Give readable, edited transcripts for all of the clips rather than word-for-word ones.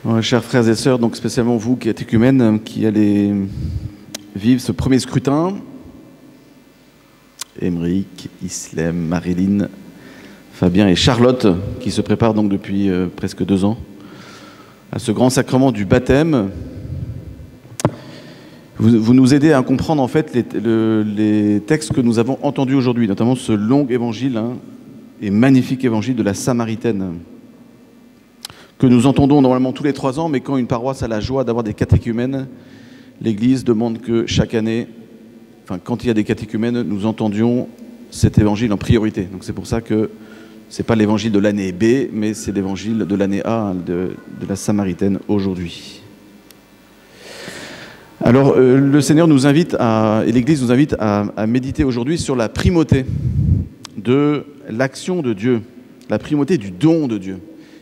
Ouais, chers frères et sœurs, donc spécialement vous qui êtes écumènes, qui allez vivre ce premier scrutin, Émeric, Islem, Marilyn, Fabien et Charlotte, qui se préparent donc depuis presque 2 ans à ce grand sacrement du baptême. Vous nous aidez à comprendre en fait les textes que nous avons entendus aujourd'hui, notamment ce long évangile et magnifique évangile de la Samaritaine, que nous entendons normalement tous les 3 ans, mais quand une paroisse a la joie d'avoir des catéchumènes, l'Église demande que chaque année, quand il y a des catéchumènes, nous entendions cet évangile en priorité. Donc c'est pour ça que ce n'est pas l'évangile de l'année B, mais c'est l'évangile de l'année A, de la Samaritaine aujourd'hui. Alors le Seigneur nous invite et l'Église nous invite à méditer aujourd'hui sur la primauté de l'action de Dieu, la primauté du don de Dieu.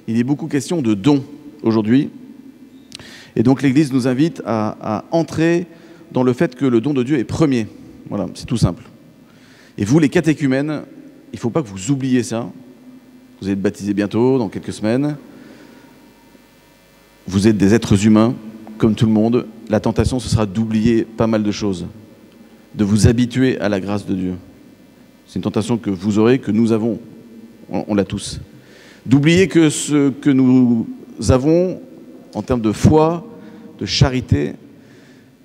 Il est beaucoup question de don aujourd'hui. Et donc l'Église nous invite à entrer dans le fait que le don de Dieu est premier. Voilà, c'est tout simple. Et vous, les catéchumènes, il ne faut pas que vous oubliez ça. Vous êtes baptisés bientôt, dans quelques semaines. Vous êtes des êtres humains, comme tout le monde. La tentation, ce sera d'oublier pas mal de choses, de vous habituer à la grâce de Dieu. C'est une tentation que vous aurez, que nous avons. On l'a tous. D'oublier que ce que nous avons en termes de foi, de charité,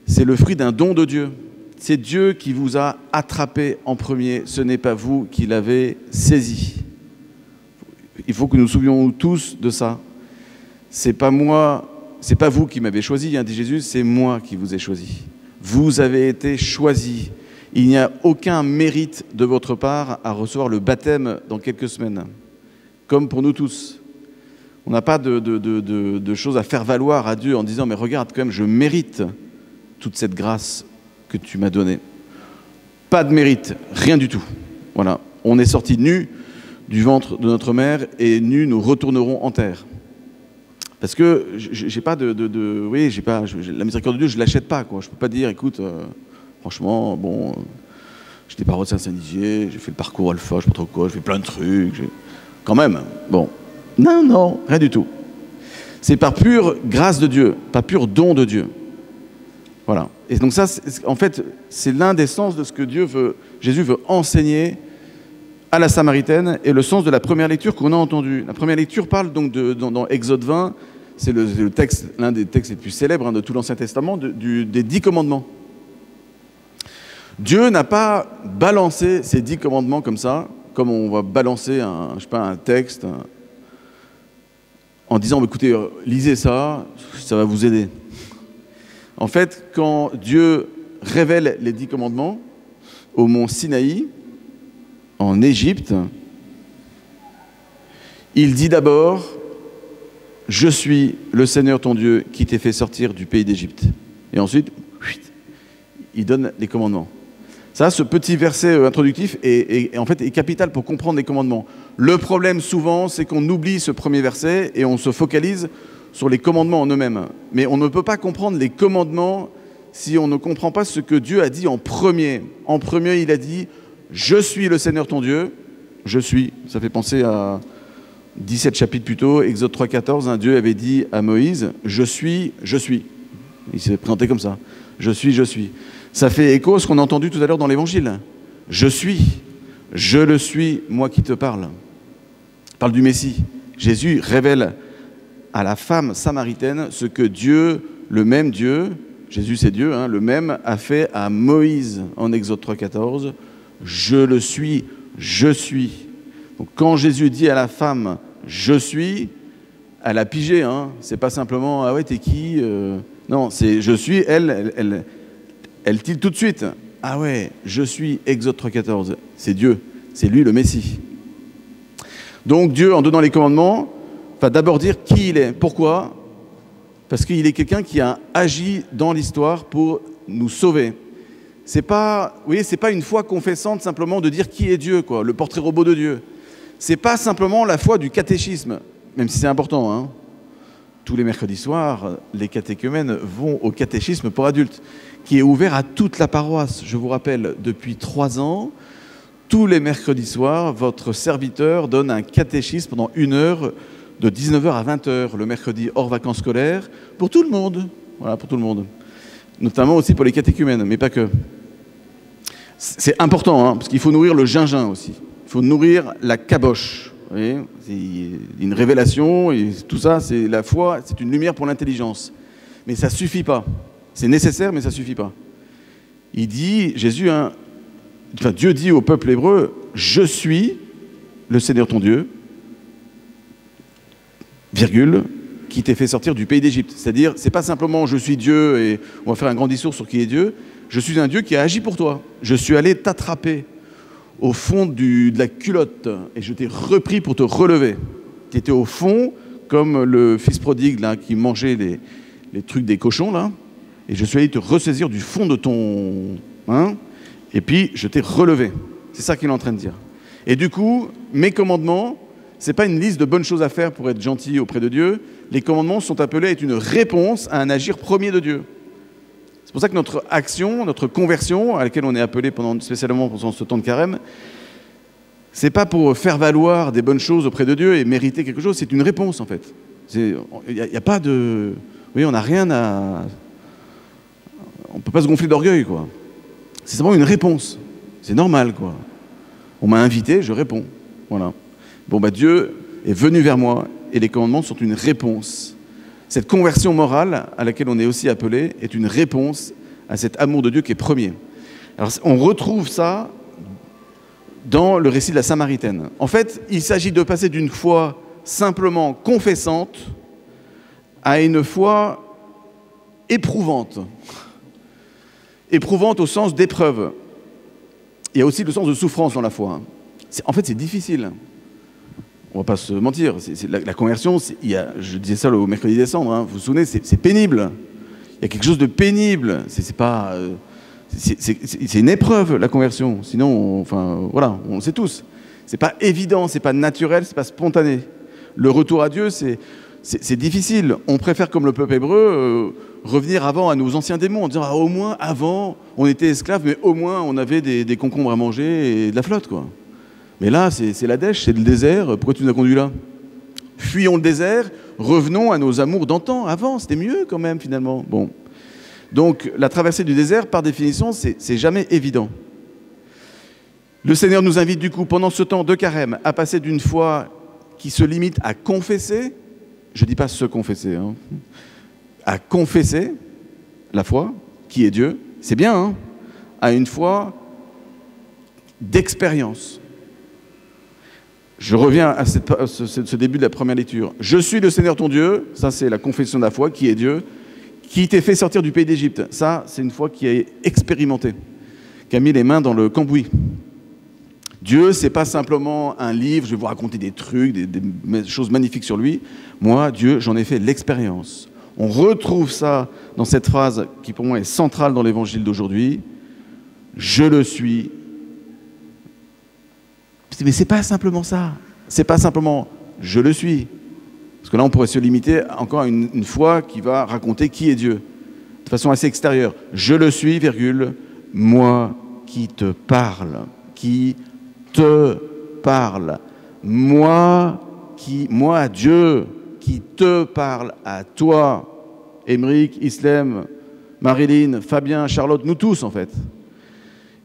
c'est le fruit d'un don de Dieu. C'est Dieu qui vous a attrapé en premier, ce n'est pas vous qui l'avez saisi. Il faut que nous nous souvenions tous de ça. C'est pas moi, c'est pas vous qui m'avez choisi, dit Jésus, c'est moi qui vous ai choisi. Vous avez été choisis. Il n'y a aucun mérite de votre part à recevoir le baptême dans quelques semaines. Comme pour nous tous. On n'a pas de choses à faire valoir à Dieu en disant « mais regarde, quand même, je mérite toute cette grâce que tu m'as donnée ». Pas de mérite, rien du tout. Voilà, on est sortis nus du ventre de notre mère et nus nous retournerons en terre. Parce que j'ai pas la miséricorde de Dieu, je ne l'achète pas, quoi. Je ne peux pas dire « écoute, franchement, bon, j'étais parole de Saint-Saint-Nizier, j'ai fait le parcours alpha, je ne sais pas trop quoi, j'ai fait plein de trucs. » Quand même, bon. Non, rien du tout. C'est par pure grâce de Dieu, par pur don de Dieu. Voilà. Et donc ça, en fait, c'est l'un des sens de ce que Jésus veut enseigner à la Samaritaine et le sens de la première lecture qu'on a entendue. La première lecture parle donc dans Exode 20, c'est le texte, l'un des textes les plus célèbres de tout l'Ancien Testament, des 10 commandements. Dieu n'a pas balancé ces 10 commandements comme ça, comme on va balancer un texte en disant écoutez, lisez ça, ça va vous aider. En fait, quand Dieu révèle les 10 commandements au mont Sinaï, en Égypte, il dit d'abord je suis le Seigneur ton Dieu qui t'ai fait sortir du pays d'Égypte. Et ensuite, il donne les commandements. Ça, ce petit verset introductif en fait, est capital pour comprendre les commandements. Le problème, souvent, c'est qu'on oublie ce premier verset et on se focalise sur les commandements en eux-mêmes. Mais on ne peut pas comprendre les commandements si on ne comprend pas ce que Dieu a dit en premier. En premier, il a dit « Je suis le Seigneur ton Dieu ». Je suis. Ça fait penser à 17 chapitres plus tôt, Exode 3, 14. Dieu avait dit à Moïse « Je suis, je suis ». Il s'est présenté comme ça. « Je suis, je suis ». Ça fait écho à ce qu'on a entendu tout à l'heure dans l'Évangile. Je suis, je le suis, moi qui te parle. Parle du Messie. Jésus révèle à la femme samaritaine ce que Dieu, le même Dieu, Jésus c'est Dieu, le même a fait à Moïse en Exode 3, 14. Je le suis, je suis. Donc quand Jésus dit à la femme je suis, elle a pigé. C'est pas simplement ah ouais t'es qui non, c'est je suis. Elle tilte tout de suite. Ah ouais, je suis, Exode 3,14. C'est Dieu, c'est lui le Messie. Donc Dieu, en donnant les commandements, va d'abord dire qui il est. Pourquoi ? Parce qu'il est quelqu'un qui a agi dans l'histoire pour nous sauver. C'est pas une foi confessante simplement de dire qui est Dieu, quoi, le portrait robot de Dieu. C'est pas simplement la foi du catéchisme, même si c'est important. Tous les mercredis soirs, les catéchumènes vont au catéchisme pour adultes, qui est ouvert à toute la paroisse. Je vous rappelle, depuis 3 ans, tous les mercredis soirs, votre serviteur donne un catéchisme pendant 1 heure de 19 h à 20 h le mercredi hors vacances scolaires, pour tout le monde. Voilà, pour tout le monde. Notamment aussi pour les catéchumènes, mais pas que. C'est important, hein, parce qu'il faut nourrir le gingin aussi. Il faut nourrir la caboche. Vous voyez, c'est une révélation, et tout ça, c'est la foi, c'est une lumière pour l'intelligence. Mais ça ne suffit pas. C'est nécessaire, mais ça ne suffit pas. Il dit, Jésus, hein, enfin Dieu dit au peuple hébreu, « Je suis le Seigneur ton Dieu, virgule, qui t'ai fait sortir du pays d'Égypte. » C'est-à-dire, c'est pas simplement « Je suis Dieu » et on va faire un grand discours sur qui est Dieu. Je suis un Dieu qui a agi pour toi. Je suis allé t'attraper au fond de la culotte et je t'ai repris pour te relever. Tu étais au fond comme le fils prodigue là, qui mangeait les trucs des cochons là. Et je suis allé te ressaisir du fond de ton... Hein, et puis je t'ai relevé. C'est ça qu'il est en train de dire. Et du coup, mes commandements, ce n'est pas une liste de bonnes choses à faire pour être gentil auprès de Dieu. Les commandements sont appelés à être une réponse à un agir premier de Dieu. C'est pour ça que notre action, notre conversion, à laquelle on est appelé spécialement pendant ce temps de carême, c'est pas pour faire valoir des bonnes choses auprès de Dieu et mériter quelque chose, c'est une réponse en fait. Il n'y a pas de... Vous voyez, on n'a rien à... On ne peut pas se gonfler d'orgueil, quoi. C'est simplement une réponse. C'est normal, quoi. On m'a invité, je réponds. Voilà. Bon, bah Dieu est venu vers moi et les commandements sont une réponse. Cette conversion morale à laquelle on est aussi appelé est une réponse à cet amour de Dieu qui est premier. Alors, on retrouve ça dans le récit de la Samaritaine. En fait, il s'agit de passer d'une foi simplement confessante à une foi éprouvante. Éprouvante au sens d'épreuve. Il y a aussi le sens de souffrance dans la foi. En fait, c'est difficile. On ne va pas se mentir. La conversion, je disais ça au mercredi décembre, hein, vous vous souvenez, c'est pénible. Il y a quelque chose de pénible. C'est une épreuve, la conversion. Sinon, voilà, on le sait tous. C'est pas évident, c'est pas naturel, c'est pas spontané. Le retour à Dieu, c'est difficile. On préfère, comme le peuple hébreu, revenir avant à nos anciens démons en disant au moins avant, on était esclaves, mais au moins on avait des concombres à manger et de la flotte, quoi. Mais là, c'est la dèche, c'est le désert. Pourquoi tu nous as conduits là? Fuyons le désert, revenons à nos amours d'antan. Avant, c'était mieux quand même, finalement. Bon. Donc, la traversée du désert, par définition, c'est jamais évident. Le Seigneur nous invite, du coup, pendant ce temps de carême, à passer d'une foi qui se limite à confesser, je ne dis pas se confesser, hein, à confesser la foi, qui est Dieu, c'est bien, hein, à une foi d'expérience. Je reviens à ce début de la première lecture. Je suis le Seigneur ton Dieu, ça c'est la confession de la foi, qui est Dieu, qui t'est fait sortir du pays d'Égypte. Ça, c'est une foi qui est expérimentée, qui a mis les mains dans le cambouis. Dieu, c'est pas simplement un livre, je vais vous raconter des trucs, des choses magnifiques sur lui. Moi, Dieu, j'en ai fait l'expérience. On retrouve ça dans cette phrase qui pour moi est centrale dans l'évangile d'aujourd'hui. Je le suis. Mais c'est pas simplement ça. C'est pas simplement je le suis. Parce que là, on pourrait se limiter encore à une foi qui va raconter qui est Dieu. De façon assez extérieure. Je le suis, virgule, moi qui te parle. Qui te parle. Moi, Dieu, qui te parle à toi. Émeric, Islem, Marilyn, Fabien, Charlotte, nous tous en fait.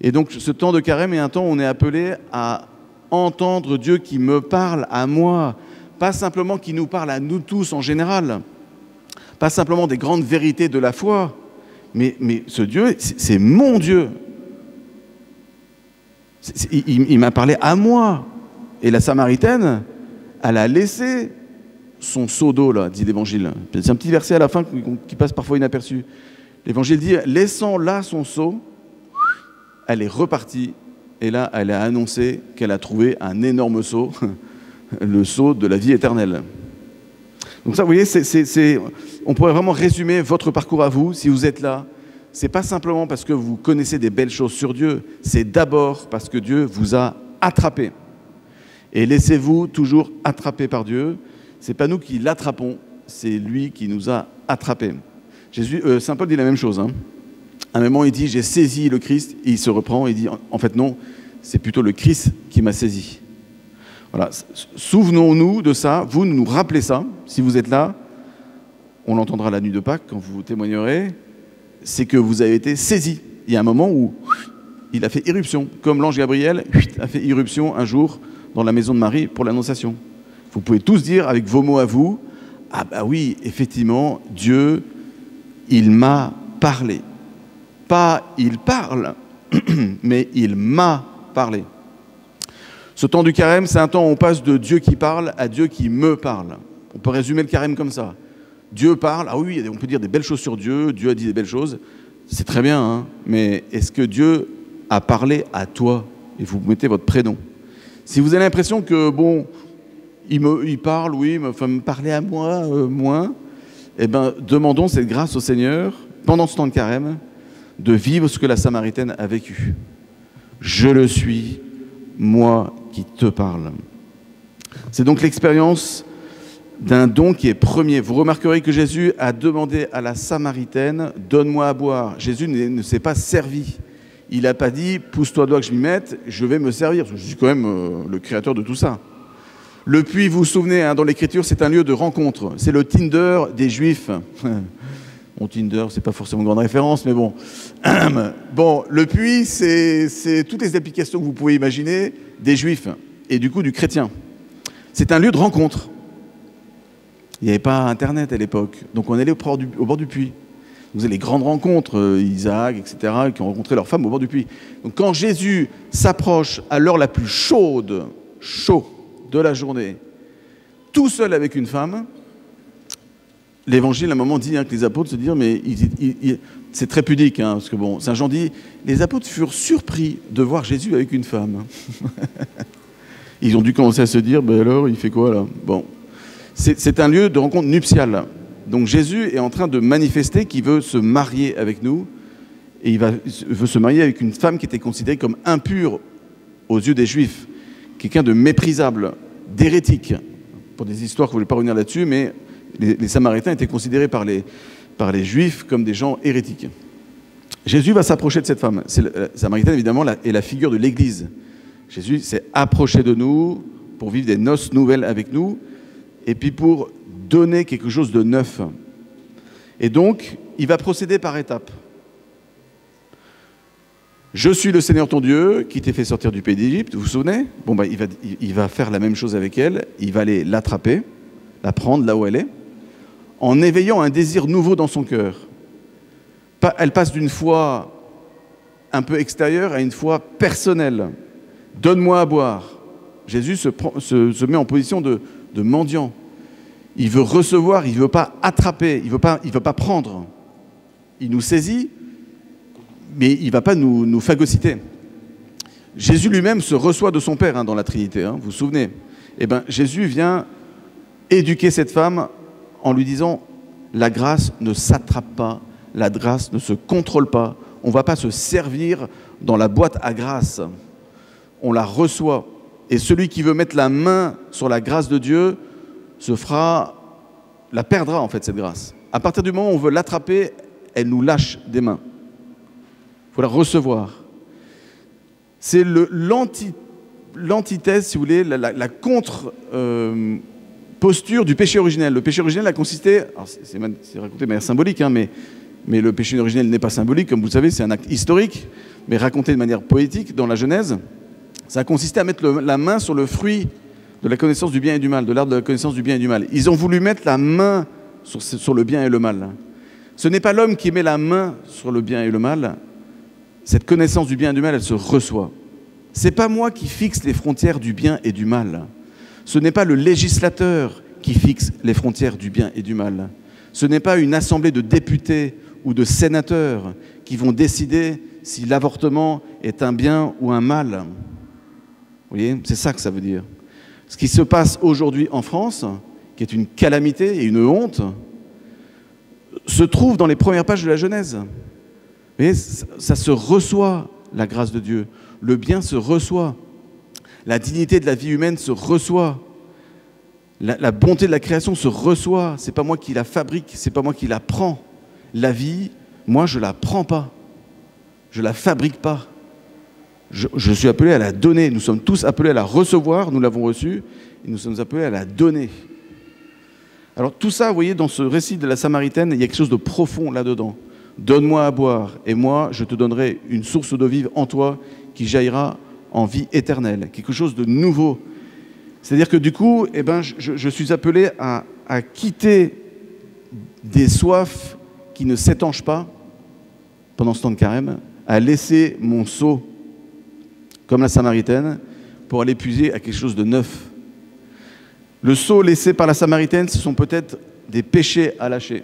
Et donc ce temps de carême est un temps où on est appelé à entendre Dieu qui me parle à moi, pas simplement qui nous parle à nous tous en général, pas simplement des grandes vérités de la foi, mais ce Dieu, c'est mon Dieu. Il m'a parlé à moi. Et la Samaritaine, elle a laissé son seau d'eau, là, dit l'Évangile. C'est un petit verset à la fin qui passe parfois inaperçu. L'Évangile dit, laissant là son seau, elle est repartie. Et là, elle a annoncé qu'elle a trouvé un énorme seau, le seau de la vie éternelle. Donc ça, vous voyez, on pourrait vraiment résumer votre parcours à vous, si vous êtes là. Ce n'est pas simplement parce que vous connaissez des belles choses sur Dieu, c'est d'abord parce que Dieu vous a attrapé. Et laissez-vous toujours attraper par Dieu. Ce n'est pas nous qui l'attrapons, c'est lui qui nous a attrapés. Saint Paul dit la même chose, hein. À un moment, il dit « j'ai saisi le Christ », et il se reprend, et il dit « en fait non, c'est plutôt le Christ qui m'a saisi ». Voilà. Souvenons-nous de ça, vous nous rappelez ça, si vous êtes là, on l'entendra la nuit de Pâques quand vous témoignerez, c'est que vous avez été saisis. Il y a un moment où il a fait irruption, comme l'ange Gabriel a fait irruption un jour dans la maison de Marie pour l'Annonciation. Vous pouvez tous dire avec vos mots à vous, ah bah oui, effectivement, Dieu, il m'a parlé. Pas il parle, mais il m'a parlé. Ce temps du carême, c'est un temps où on passe de Dieu qui parle à Dieu qui me parle. On peut résumer le carême comme ça. Dieu parle, ah oui, on peut dire des belles choses sur Dieu, Dieu a dit des belles choses, c'est très bien, hein, mais est-ce que Dieu a parlé à toi? Et vous mettez votre prénom. Si vous avez l'impression que, bon, il parle, oui, mais enfin, me parler à moi, moins, eh bien, demandons cette grâce au Seigneur, pendant ce temps de carême, de vivre ce que la Samaritaine a vécu. Je le suis, moi qui te parle. C'est donc l'expérience d'un don qui est premier. Vous remarquerez que Jésus a demandé à la Samaritaine « Donne-moi à boire ». Jésus ne s'est pas servi. Il n'a pas dit « Pousse-toi doigt que je m'y mette, je vais me servir ». Je suis quand même le créateur de tout ça. Le puits, vous vous souvenez, hein, dans l'Écriture, c'est un lieu de rencontre. C'est le Tinder des Juifs. Bon, Tinder, c'est pas forcément une grande référence, mais bon. Bon, le puits, c'est toutes les applications que vous pouvez imaginer des Juifs et du coup du chrétien. C'est un lieu de rencontre. Il n'y avait pas Internet à l'époque, donc on allait au bord du puits. Vous avez les grandes rencontres, Isaac, etc., qui ont rencontré leurs femmes au bord du puits. Donc quand Jésus s'approche à l'heure la plus chaude de la journée, tout seul avec une femme, l'Évangile, à un moment, dit hein, que les apôtres se disent, mais c'est très pudique, hein, parce que bon, Saint Jean dit, les apôtres furent surpris de voir Jésus avec une femme. Ils ont dû commencer à se dire, ben alors, il fait quoi là? Bon, c'est un lieu de rencontre nuptiale. Donc Jésus est en train de manifester qu'il veut se marier avec nous, et il veut se marier avec une femme qui était considérée comme impure aux yeux des Juifs, quelqu'un de méprisable, d'hérétique. Pour des histoires que je ne voulais pas revenir là-dessus, mais les Samaritains étaient considérés par les Juifs comme des gens hérétiques. Jésus va s'approcher de cette femme. La Samaritaine, évidemment, est la figure de l'Église. Jésus s'est approché de nous pour vivre des noces nouvelles avec nous, et puis pour donner quelque chose de neuf. Et donc, il va procéder par étapes. Je suis le Seigneur ton Dieu qui t'ai fait sortir du pays d'Égypte, vous vous souvenez? Bon, bah, il va faire la même chose avec elle, il va aller l'attraper, la prendre là où elle est, en éveillant un désir nouveau dans son cœur. Elle passe d'une foi un peu extérieure à une foi personnelle. Donne-moi à boire. Jésus se met en position de mendiant. Il veut recevoir, il ne veut pas attraper, il ne veut pas prendre. Il nous saisit, mais il ne va pas nous phagocyter. Jésus lui-même se reçoit de son Père dans la Trinité, vous vous souvenez? Eh bien, Jésus vient éduquer cette femme en lui disant « La grâce ne s'attrape pas, la grâce ne se contrôle pas, on ne va pas se servir dans la boîte à grâce, on la reçoit. Et celui qui veut mettre la main sur la grâce de Dieu la perdra en fait cette grâce. À partir du moment où on veut l'attraper, elle nous lâche des mains. Il faut la recevoir. C'est l'antithèse, si vous voulez, la contre-posture du péché originel. Le péché originel a consisté, c'est raconté de manière symbolique, mais le péché originel n'est pas symbolique, comme vous le savez, c'est un acte historique, mais raconté de manière poétique dans la Genèse. Ça a consisté à mettre la main sur le fruit de la connaissance du bien et du mal, de l'arbre de la connaissance du bien et du mal. Ils ont voulu mettre la main sur le bien et le mal. Ce n'est pas l'homme qui met la main sur le bien et le mal. Cette connaissance du bien et du mal, elle se reçoit. Ce n'est pas moi qui fixe les frontières du bien et du mal. Ce n'est pas le législateur qui fixe les frontières du bien et du mal. Ce n'est pas une assemblée de députés ou de sénateurs qui vont décider si l'avortement est un bien ou un mal. Vous voyez, c'est ça que ça veut dire. Ce qui se passe aujourd'hui en France, qui est une calamité et une honte, se trouve dans les premières pages de la Genèse. Vous voyez, ça se reçoit, la grâce de Dieu. Le bien se reçoit. La dignité de la vie humaine se reçoit. La bonté de la création se reçoit. Ce n'est pas moi qui la fabrique, ce n'est pas moi qui la prends. La vie, moi, je ne la prends pas. Je ne la fabrique pas. Je suis appelé à la donner. Nous sommes tous appelés à la recevoir, nous l'avons reçue, et nous sommes appelés à la donner. Alors tout ça, vous voyez, dans ce récit de la Samaritaine, il y a quelque chose de profond là-dedans. Donne-moi à boire, et moi, je te donnerai une source d'eau vive en toi qui jaillira en vie éternelle. Quelque chose de nouveau. C'est-à-dire que du coup, eh ben, je suis appelé à quitter des soifs qui ne s'étanchent pas pendant ce temps de carême, à laisser mon seau, comme la Samaritaine, pour aller puiser à quelque chose de neuf. Le seau laissé par la Samaritaine, ce sont peut-être des péchés à lâcher,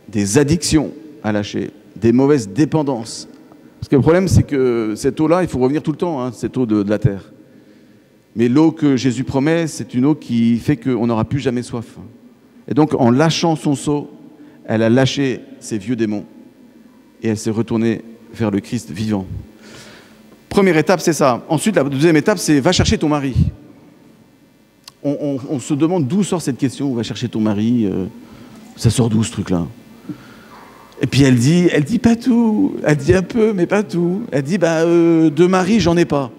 des addictions à lâcher, des mauvaises dépendances. Parce que le problème, c'est que cette eau-là, il faut revenir tout le temps, hein, cette eau de la terre. Mais l'eau que Jésus promet, c'est une eau qui fait qu'on n'aura plus jamais soif. Et donc, en lâchant son seau, elle a lâché ses vieux démons et elle s'est retournée vers le Christ vivant. Première étape, c'est ça. Ensuite, la deuxième étape, c'est va chercher ton mari. On se demande d'où sort cette question, va chercher ton mari, ça sort d'où ce truc-là? Et puis elle dit pas tout, elle dit un peu, mais pas tout. Elle dit, de mari, j'en ai pas.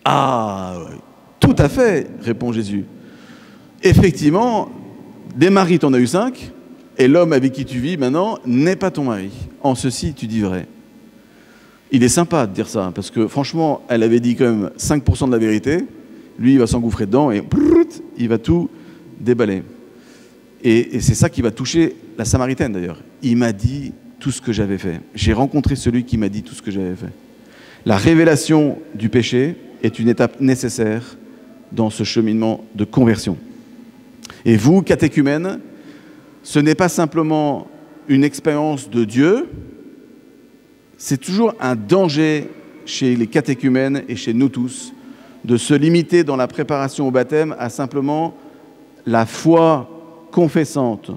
Ah, tout à fait, répond Jésus. Effectivement, des maris, t'en as eu 5, et l'homme avec qui tu vis maintenant n'est pas ton mari. En ceci, tu dis vrai. Il est sympa de dire ça, parce que franchement, elle avait dit quand même 5% de la vérité. Lui, il va s'engouffrer dedans et il va tout déballer. Et c'est ça qui va toucher la Samaritaine d'ailleurs. Il m'a dit tout ce que j'avais fait. J'ai rencontré celui qui m'a dit tout ce que j'avais fait. La révélation du péché est une étape nécessaire dans ce cheminement de conversion. Et vous, catéchumènes, ce n'est pas simplement une expérience de Dieu, c'est toujours un danger chez les catéchumènes et chez nous tous de se limiter dans la préparation au baptême à simplement la foi confessante.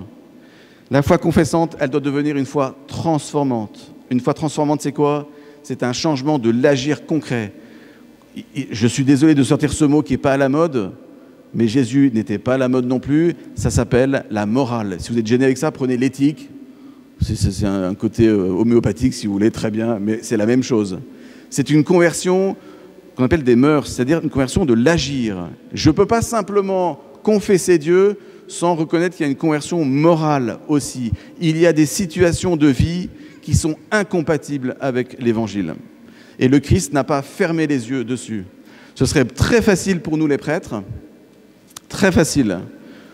La foi confessante, elle doit devenir une foi transformante. Une foi transformante, c'est quoi? C'est un changement de l'agir concret. Je suis désolé de sortir ce mot qui n'est pas à la mode, mais Jésus n'était pas à la mode non plus. Ça s'appelle la morale. Si vous êtes gêné avec ça, prenez l'éthique. C'est un côté homéopathique, si vous voulez, très bien, mais c'est la même chose. C'est une conversion qu'on appelle des mœurs, c'est-à-dire une conversion de l'agir. Je ne peux pas simplement confesser Dieu sans reconnaître qu'il y a une conversion morale aussi. Il y a des situations de vie qui sont incompatibles avec l'Évangile. Et le Christ n'a pas fermé les yeux dessus. Ce serait très facile pour nous les prêtres, très facile,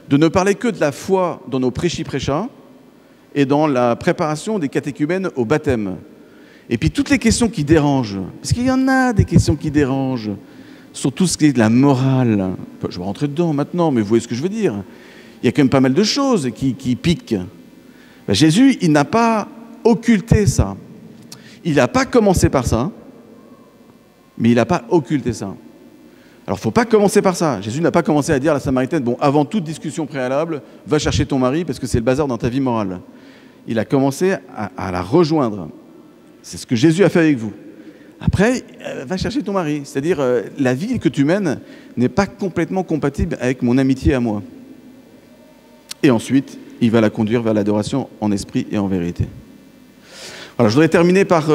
de ne parler que de la foi dans nos prêchis-prêchats et dans la préparation des catéchumènes au baptême. Et puis toutes les questions qui dérangent, parce qu'il y en a des questions qui dérangent, sur tout ce qui est de la morale. Je vais rentrer dedans maintenant, mais vous voyez ce que je veux dire. Il y a quand même pas mal de choses qui piquent. Jésus, il n'a pas occulté ça. Il n'a pas commencé par ça, mais il n'a pas occulté ça. Alors, il ne faut pas commencer par ça. Jésus n'a pas commencé à dire à la Samaritaine, bon, avant toute discussion préalable, va chercher ton mari parce que c'est le bazar dans ta vie morale. Il a commencé à la rejoindre. C'est ce que Jésus a fait avec vous. Après, va chercher ton mari. C'est-à-dire, la vie que tu mènes n'est pas complètement compatible avec mon amitié à moi. Et ensuite, il va la conduire vers l'adoration en esprit et en vérité. Voilà, je voudrais terminer par,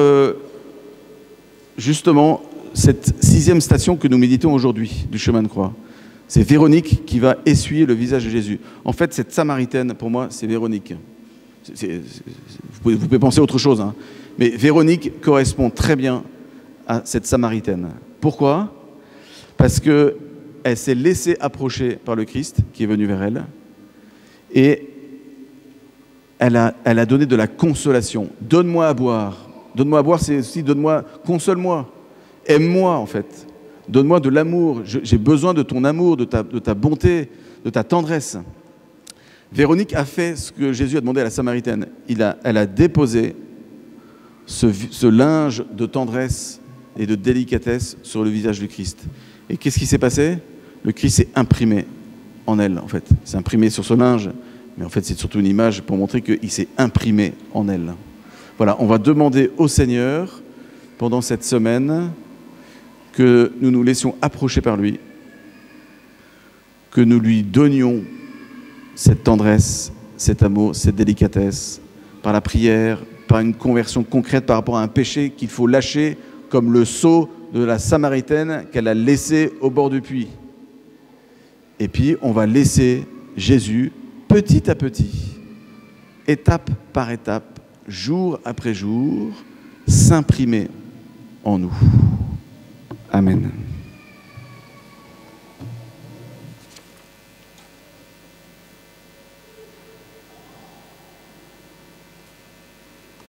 justement, cette 6e station que nous méditons aujourd'hui du chemin de croix. C'est Véronique qui va essuyer le visage de Jésus. En fait, cette Samaritaine, pour moi, c'est Véronique. Vous pouvez penser à autre chose, hein. Mais Véronique correspond très bien à cette Samaritaine. Pourquoi? Parce qu'elle s'est laissée approcher par le Christ qui est venu vers elle et elle a donné de la consolation. Donne-moi à boire. Donne-moi à boire, c'est aussi donne-moi, console-moi, aime-moi en fait. Donne-moi de l'amour. J'ai besoin de ton amour, de ta bonté, de ta tendresse. Véronique a fait ce que Jésus a demandé à la Samaritaine. Elle a déposé ce linge de tendresse et de délicatesse sur le visage du Christ. Et qu'est-ce qui s'est passé? Le Christ s'est imprimé en elle, en fait. Il s'est imprimé sur ce linge, mais en fait, c'est surtout une image pour montrer qu'il s'est imprimé en elle. Voilà, on va demander au Seigneur, pendant cette semaine, que nous nous laissions approcher par lui, que nous lui donnions cette tendresse, cet amour, cette délicatesse, par la prière, par une conversion concrète par rapport à un péché qu'il faut lâcher comme le seau de la Samaritaine qu'elle a laissé au bord du puits. Et puis, on va laisser Jésus, petit à petit, étape par étape, jour après jour, s'imprimer en nous. Amen.